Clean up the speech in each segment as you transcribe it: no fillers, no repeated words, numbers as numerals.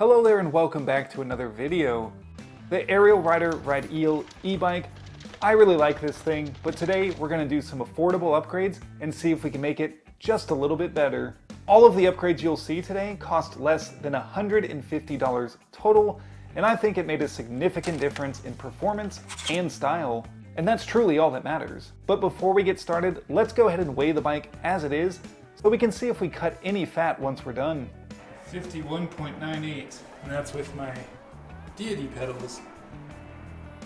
Hello there and welcome back to another video. The Ariel Rider Rideal E-Bike. I really like this thing, but today we're going to do some affordable upgrades and see if we can make it just a little bit better. All of the upgrades you'll see today cost less than $150 total, and I think it made a significant difference in performance and style. And that's truly all that matters. But before we get started, let's go ahead and weigh the bike as it is, so we can see if we cut any fat once we're done. 51.98, and that's with my deity pedals.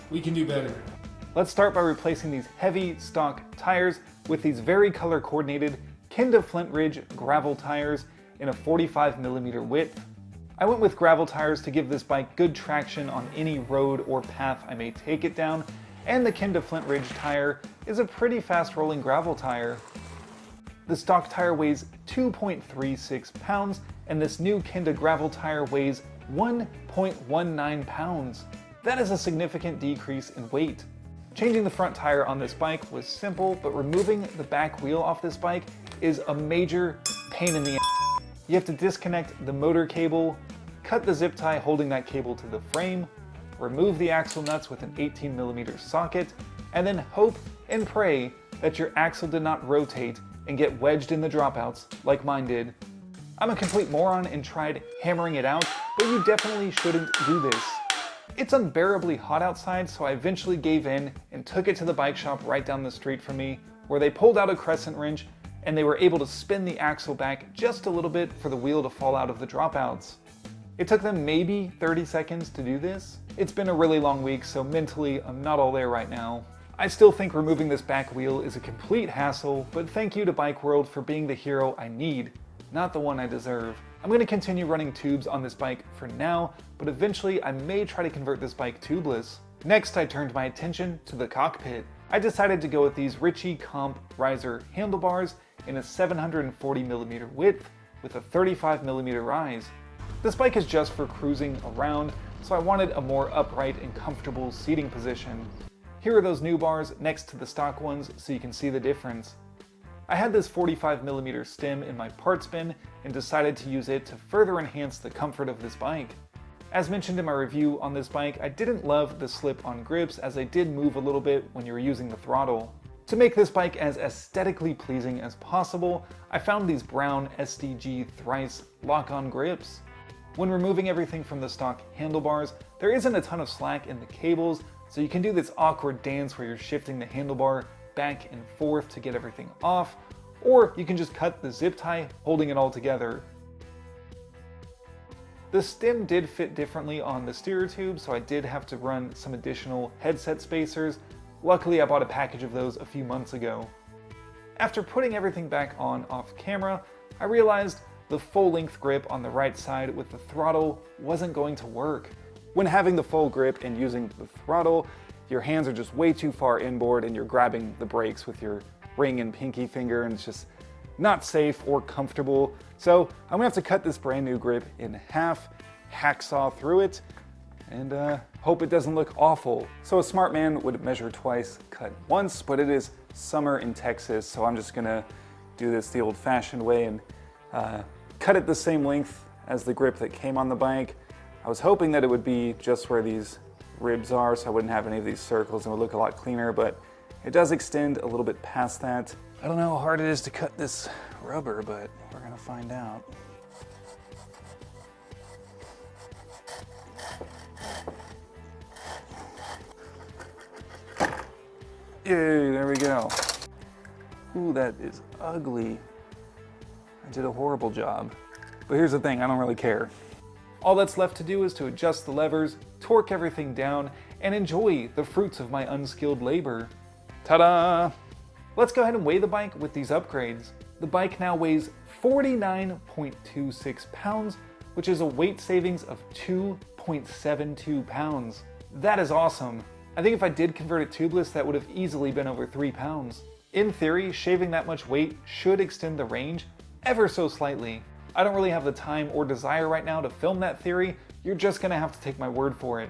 We can do better. Let's start by replacing these heavy stock tires with these very color coordinated Kenda Flint Ridge gravel tires in a 45mm width. I went with gravel tires to give this bike good traction on any road or path I may take it down, and the Kenda Flint Ridge tire is a pretty fast rolling gravel tire. The stock tire weighs 2.36 pounds, and this new Kenda gravel tire weighs 1.19 pounds. That is a significant decrease in weight. Changing the front tire on this bike was simple, but removing the back wheel off this bike is a major pain in the ass. You have to disconnect the motor cable, cut the zip tie holding that cable to the frame, remove the axle nuts with an 18mm socket, and then hope and pray that your axle did not rotate and get wedged in the dropouts like mine did. I'm a complete moron and tried hammering it out, but you definitely shouldn't do this. It's unbearably hot outside, so I eventually gave in and took it to the bike shop right down the street from me, where they pulled out a crescent wrench and they were able to spin the axle back just a little bit for the wheel to fall out of the dropouts. It took them maybe 30 seconds to do this. It's been a really long week, so mentally I'm not all there right now. I still think removing this back wheel is a complete hassle, but thank you to Bike World for being the hero I need, not the one I deserve. I'm going to continue running tubes on this bike for now, but eventually I may try to convert this bike tubeless. Next, I turned my attention to the cockpit. I decided to go with these Ritchie Comp Riser handlebars in a 740mm width with a 35mm rise. This bike is just for cruising around, so I wanted a more upright and comfortable seating position. Here are those new bars next to the stock ones so you can see the difference. I had this 45mm stem in my parts bin and decided to use it to further enhance the comfort of this bike. As mentioned in my review on this bike, I didn't love the slip-on grips as they did move a little bit when you were using the throttle. To make this bike as aesthetically pleasing as possible, I found these brown SDG Thrice lock-on grips. When removing everything from the stock handlebars, there isn't a ton of slack in the cables, so you can do this awkward dance where you're shifting the handlebar back and forth to get everything off, or you can just cut the zip tie holding it all together. The stem did fit differently on the steer tube, so I did have to run some additional headset spacers. Luckily, I bought a package of those a few months ago. After putting everything back on off camera, I realized the full-length grip on the right side with the throttle wasn't going to work. When having the full grip and using the throttle, your hands are just way too far inboard and you're grabbing the brakes with your ring and pinky finger, and it's just not safe or comfortable. So I'm gonna have to cut this brand new grip in half, hacksaw through it, and hope it doesn't look awful. So a smart man would measure twice, cut once, but it is summer in Texas, so I'm just gonna do this the old-fashioned way and cut it the same length as the grip that came on the bike. I was hoping that it would be just where these ribs are, so I wouldn't have any of these circles and it would look a lot cleaner, but it does extend a little bit past that. I don't know how hard it is to cut this rubber, but we're gonna find out. Yay, there we go. Ooh, that is ugly. I did a horrible job. But here's the thing, I don't really care. All that's left to do is to adjust the levers, torque everything down, and enjoy the fruits of my unskilled labor. Ta-da! Let's go ahead and weigh the bike with these upgrades. The bike now weighs 49.26 pounds, which is a weight savings of 2.72 pounds. That is awesome. I think if I did convert it tubeless, that would have easily been over 3 pounds. In theory, shaving that much weight should extend the range ever so slightly. I don't really have the time or desire right now to film that theory. You're just gonna have to take my word for it.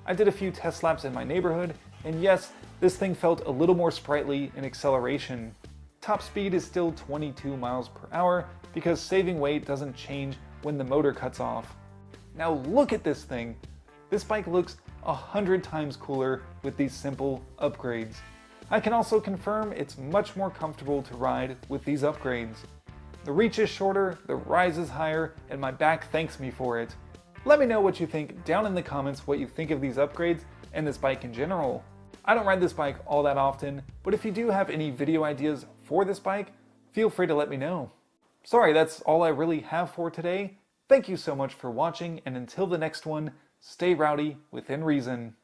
I did a few test laps in my neighborhood, and yes, this thing felt a little more sprightly in acceleration. Top speed is still 22 miles per hour because saving weight doesn't change when the motor cuts off. Now look at this thing. This bike looks 100 times cooler with these simple upgrades. I can also confirm it's much more comfortable to ride with these upgrades. The reach is shorter, the rise is higher, and my back thanks me for it. Let me know what you think down in the comments, what you think of these upgrades and this bike in general. I don't ride this bike all that often, but if you do have any video ideas for this bike, feel free to let me know. Sorry, that's all I really have for today. Thank you so much for watching, and until the next one, stay rowdy within reason.